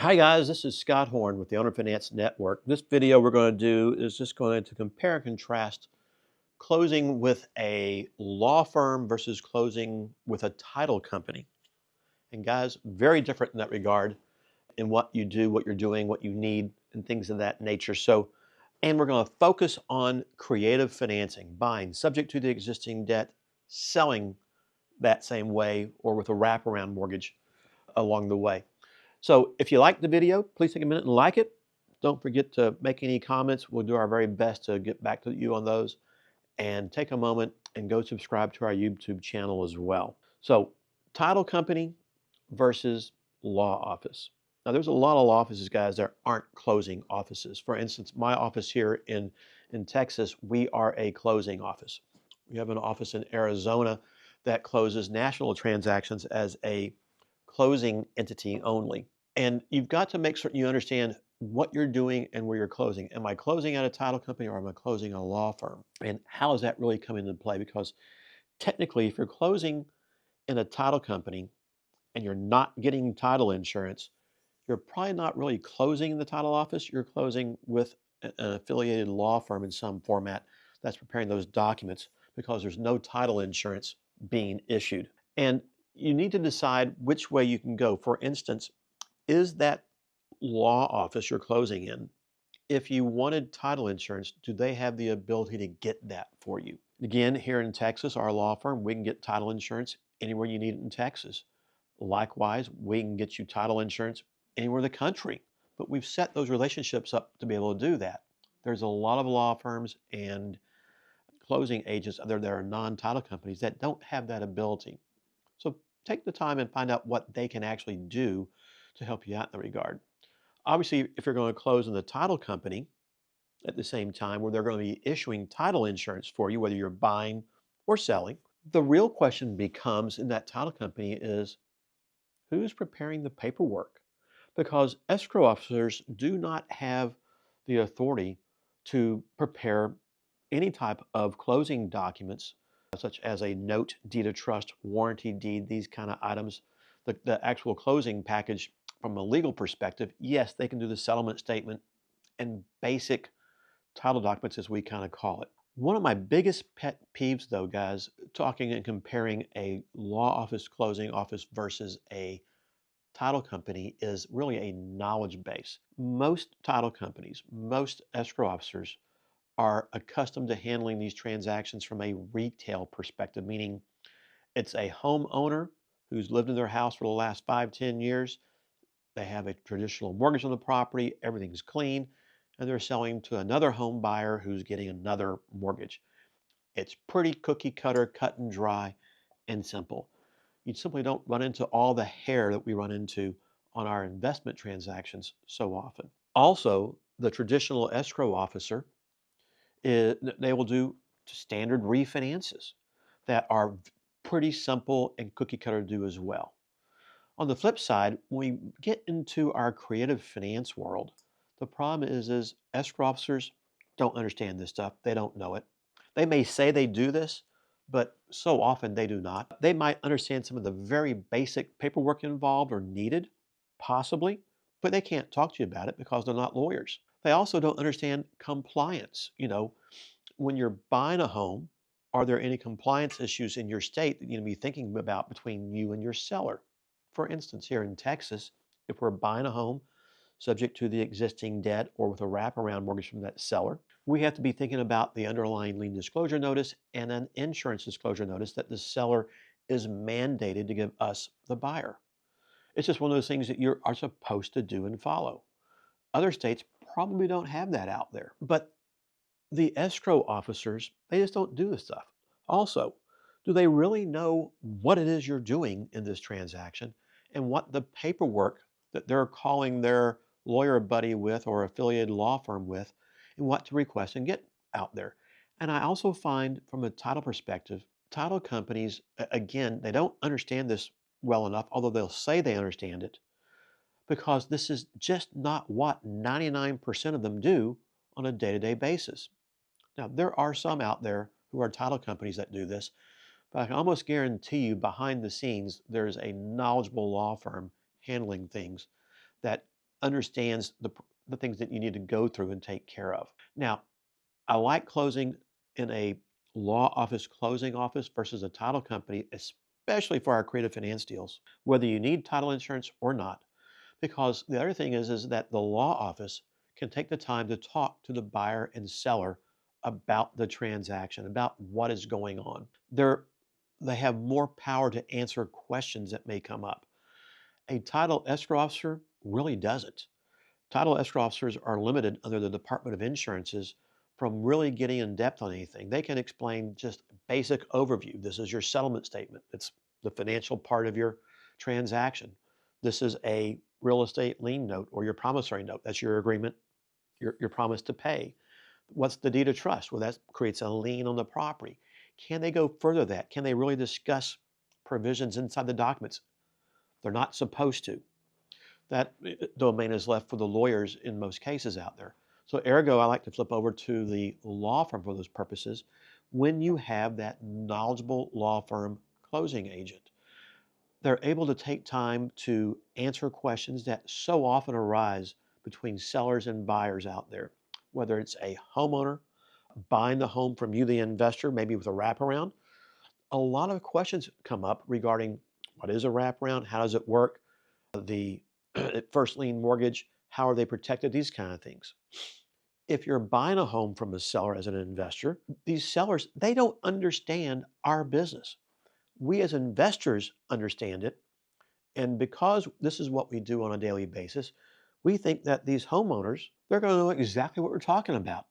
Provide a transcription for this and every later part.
Hi guys, this is Scott Horn with the Owner Finance Network. This video we're going to do is just going to compare and contrast closing with a law firm versus closing with a title company. And guys, very different in that regard in what you do, what you're doing, what you need, and things of that nature. And we're going to focus on creative financing, buying subject to the existing debt, selling that same way, or with a wraparound mortgage along the way. So if you like the video, please take a minute and like it. Don't forget to make any comments. We'll do our very best to get back to you on those. And take a moment and go subscribe to our YouTube channel as well. So title company versus law office. Now there's a lot of law offices, guys, that aren't closing offices. For instance, my office here in Texas, we are a closing office. We have an office in Arizona that closes national transactions as a closing entity only. And you've got to make certain you understand what you're doing and where you're closing. Am I closing at a title company or am I closing a law firm? And how does that really come into play? Because technically, if you're closing in a title company and you're not getting title insurance, you're probably not really closing in the title office. You're closing with an affiliated law firm in some format that's preparing those documents because there's no title insurance being issued. And you need to decide which way you can go. For instance, is that law office you're closing in, if you wanted title insurance, do they have the ability to get that for you? Again, here in Texas, our law firm, we can get title insurance anywhere you need it in Texas. Likewise, we can get you title insurance anywhere in the country. But we've set those relationships up to be able to do that. There's a lot of law firms and closing agents that are non-title companies that don't have that ability. So take the time and find out what they can actually do to help you out in that regard. Obviously, if you're going to close in the title company at the same time where they're going to be issuing title insurance for you, whether you're buying or selling, the real question becomes in that title company is who's preparing the paperwork? Because escrow officers do not have the authority to prepare any type of closing documents, such as a note, deed of trust, warranty deed, these kind of items. The actual closing package from a legal perspective, yes, they can do the settlement statement and basic title documents, as we kind of call it. One of my biggest pet peeves, though, guys, talking and comparing a law office closing office versus a title company is really a knowledge base. Most title companies, most escrow officers are accustomed to handling these transactions from a retail perspective, meaning it's a homeowner who's lived in their house for the last 5, 10 years. They have a traditional mortgage on the property, everything's clean, and they're selling to another home buyer who's getting another mortgage. It's pretty cookie cutter, cut and dry, and simple. You simply don't run into all the hair that we run into on our investment transactions so often. Also, the traditional escrow officer, they will do standard refinances that are pretty simple and cookie cutter to do as well. On the flip side, when we get into our creative finance world, the problem is escrow officers don't understand this stuff. They don't know it. They may say they do this, but so often they do not. They might understand some of the very basic paperwork involved or needed, possibly, but they can't talk to you about it because they're not lawyers. They also don't understand compliance. When you're buying a home, are there any compliance issues in your state that you need to be thinking about between you and your seller? For instance, here in Texas, if we're buying a home subject to the existing debt or with a wraparound mortgage from that seller, we have to be thinking about the underlying lien disclosure notice and an insurance disclosure notice that the seller is mandated to give us, the buyer. It's just one of those things that you are supposed to do and follow. Other states probably don't have that out there. But the escrow officers, they just don't do this stuff. Also, do they really know what it is you're doing in this transaction and what the paperwork that they're calling their lawyer buddy with or affiliated law firm with and what to request and get out there? And I also find from a title perspective, title companies, again, they don't understand this well enough, although they'll say they understand it, because this is just not what 99% of them do on a day-to-day basis. Now, there are some out there who are title companies that do this, but I can almost guarantee you behind the scenes, there's a knowledgeable law firm handling things that understands the things that you need to go through and take care of. Now, I like closing in a law office closing office versus a title company, especially for our creative finance deals, whether you need title insurance or not. Because the other thing is that the law office can take the time to talk to the buyer and seller about the transaction, about what is going on. They have more power to answer questions that may come up. A title escrow officer really doesn't. Title escrow officers are limited under the Department of Insurances from really getting in depth on anything. They can explain just basic overview. This is your settlement statement. It's the financial part of your transaction. This is a real estate lien note or your promissory note. That's your agreement, your promise to pay. What's the deed of trust? Well, that creates a lien on the property. Can they go further than that? Can they really discuss provisions inside the documents? They're not supposed to. That domain is left for the lawyers in most cases out there. So ergo, I like to flip over to the law firm for those purposes when you have that knowledgeable law firm closing agent. They're able to take time to answer questions that so often arise between sellers and buyers out there, whether it's a homeowner buying the home from you, the investor, maybe with a wraparound. A lot of questions come up regarding what is a wraparound, how does it work, the first lien mortgage, how are they protected, these kind of things. If you're buying a home from a seller as an investor, these sellers, they don't understand our business. We as investors understand it. And because this is what we do on a daily basis, we think that these homeowners, they're going to know exactly what we're talking about.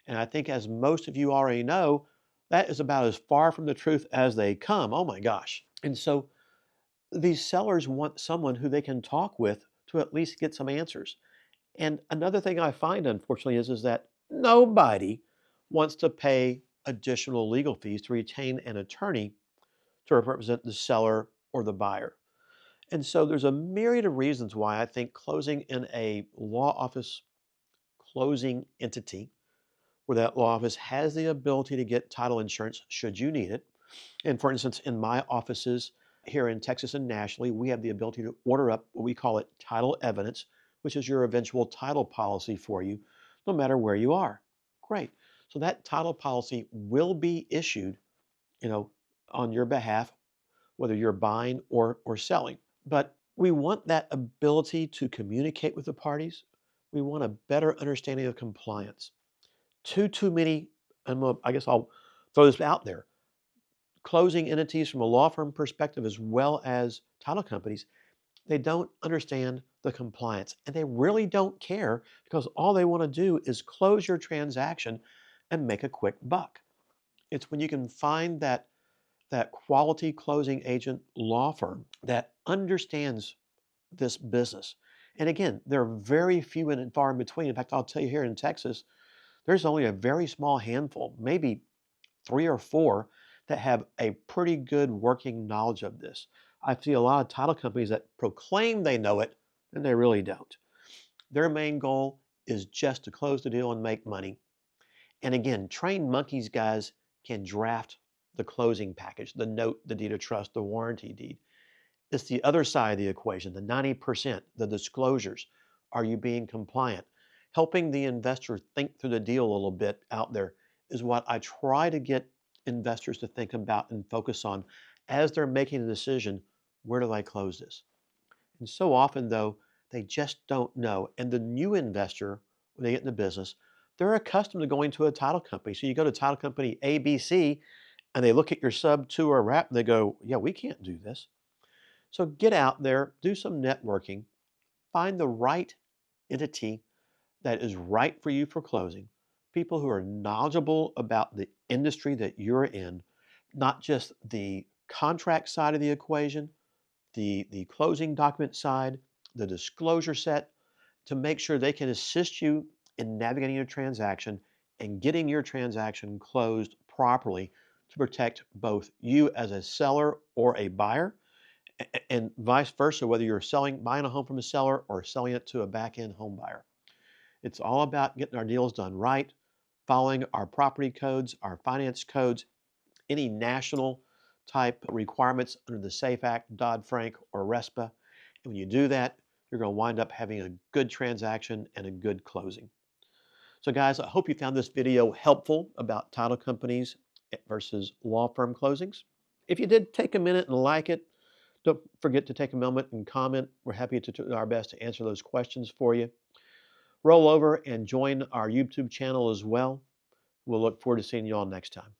And I think as most of you already know, that is about as far from the truth as they come. Oh my gosh. And so these sellers want someone who they can talk with to at least get some answers. And another thing I find, unfortunately, is that nobody wants to pay additional legal fees to retain an attorney to represent the seller or the buyer. And so there's a myriad of reasons why I think closing in a law office closing entity where that law office has the ability to get title insurance should you need it. And for instance, in my offices here in Texas and nationally, we have the ability to order up what we call it title evidence, which is your eventual title policy for you, no matter where you are. Great. So that title policy will be issued, on your behalf, whether you're buying or selling. But we want that ability to communicate with the parties. We want a better understanding of compliance. Too many, I guess I'll throw this out there. Closing entities from a law firm perspective as well as title companies, they don't understand the compliance and they really don't care because all they want to do is close your transaction and make a quick buck. It's when you can find that quality closing agent law firm that understands this business. And again, there are very few and far in between. In fact, I'll tell you here in Texas, there's only a very small handful, maybe 3 or 4, that have a pretty good working knowledge of this. I see a lot of title companies that proclaim they know it, and they really don't. Their main goal is just to close the deal and make money. And again, trained monkeys guys can draft the closing package, the note, the deed of trust, the warranty deed. It's the other side of the equation, the 90%, the disclosures. Are you being compliant? Helping the investor think through the deal a little bit out there is what I try to get investors to think about and focus on as they're making a decision, where do I close this? And so often, though, they just don't know. And the new investor, when they get in the business, they're accustomed to going to a title company. So you go to title company ABC and they look at your sub 2 or wrap and they go, yeah, we can't do this. So get out there, do some networking, find the right entity that is right for you for closing, people who are knowledgeable about the industry that you're in, not just the contract side of the equation, the closing document side, the disclosure set, to make sure they can assist you in navigating your transaction and getting your transaction closed properly to protect both you as a seller or a buyer and vice versa, whether you're buying a home from a seller or selling it to a back-end home buyer. It's all about getting our deals done right, following our property codes, our finance codes, any national type requirements under the SAFE Act, Dodd Frank, or RESPA. And when you do that, you're going to wind up having a good transaction and a good closing. So guys, I hope you found this video helpful about title companies versus law firm closings. If you did, take a minute and like it. Don't forget to take a moment and comment. We're happy to do our best to answer those questions for you. Roll over and join our YouTube channel as well. We'll look forward to seeing you all next time.